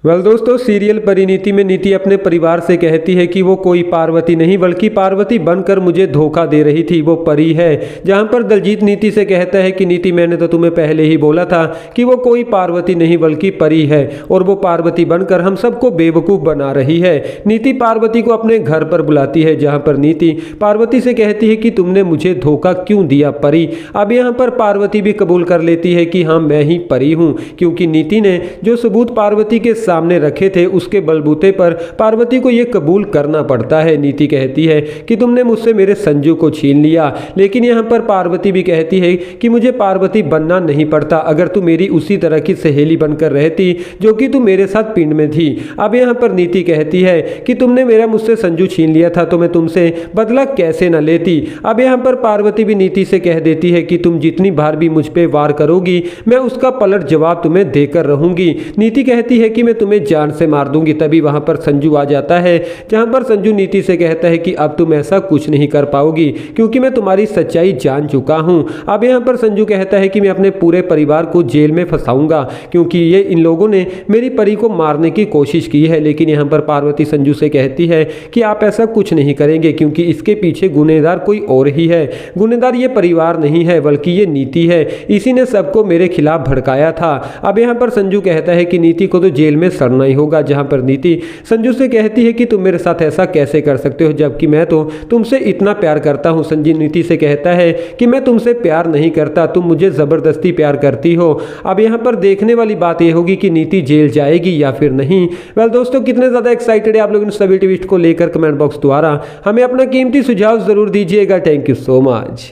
Well दोस्तों, serial Parineeti में नीति अपने परिवार से कहती है कि वो कोई पार्वती नहीं बल्कि पार्वती बनकर मुझे धोखा दे रही थी, वो परी है। जहां पर दलजीत नीति से कहता है कि नीति, मैंने तो तुम्हें पहले ही बोला था कि वो कोई पार्वती नहीं बल्कि परी है और वो पार्वती बनकर हम सबको बेवकूफ़ बना रही है। नीति पार्वती को अपने घर पर बुलाती है, जहाँ पर नीति पार्वती से कहती है कि तुमने मुझे धोखा क्यों दिया परी। अब यहाँ पर पार्वती भी कबूल कर लेती है कि हाँ, मैं ही परी हूँ, क्योंकि नीति ने जो सबूत पार्वती के सामने रखे थे उसके बलबूते पर पार्वती को यह कबूल करना पड़ता है। नीति कहती है कि तुमने मुझसे मेरे संजू को छीन लिया, लेकिन यहाँ पर पार्वती भी कहती है कि मुझे पार्वती बनना नहीं पड़ता, अगर तू मेरी उसी तरह की सहेली बनकर रहती जो कि तू मेरे साथ पिंड में थी। अब यहाँ पर नीति कहती है कि तुमने मेरा मुझसे संजू छीन लिया था तो मैं तुमसे बदला कैसे न लेती। अब यहाँ पर पार्वती भी नीति से कह देती है कि तुम जितनी बार भी मुझ पे वार करोगी मैं उसका पलट जवाब तुम्हें देकर रहूंगी। नीति कहती है कि मैं तुम्हें जान से मार दूंगी। तभी वहां पर संजू आ जाता है, जहां पर संजू नीति से कहता है कि अब तुम ऐसा कुछ नहीं कर पाओगी क्योंकि मैं तुम्हारी सच्चाई जान चुका हूं। अब यहां पर संजू कहता है कि मैं अपने पूरे परिवार को जेल में फंसाऊंगा क्योंकि ये इन लोगों ने मेरी परी को मारने की कोशिश की है। लेकिन यहां पर पार्वती संजू से कहती है कि आप ऐसा कुछ नहीं करेंगे क्योंकि इसके पीछे गुनहगार कोई और ही है। गुनहगार ये परिवार नहीं है बल्कि ये नीति है, इसी ने सबको मेरे खिलाफ भड़काया था। अब यहां पर संजू कहता है कि नीति को तो जेल में सड़ना ही होगा, जहां पर नीति संजू से कहती है कि तुम मेरे साथ ऐसा कैसे कर सकते हो जबकि मैं तो तुमसे इतना प्यार करता हूं। संजू नीति से कहता है कि मैं तुमसे प्यार नहीं करता, तुम मुझे जबरदस्ती प्यार करती हो। अब यहां पर देखने वाली बात यह होगी कि नीति जेल जाएगी या फिर नहीं। वेल दोस्तों, कितने ज्यादा एक्साइटेड है आप लोग इन सभी ट्विस्ट को लेकर, कमेंट बॉक्स द्वारा हमें अपना कीमती सुझाव जरूर दीजिएगा। Thank you so much.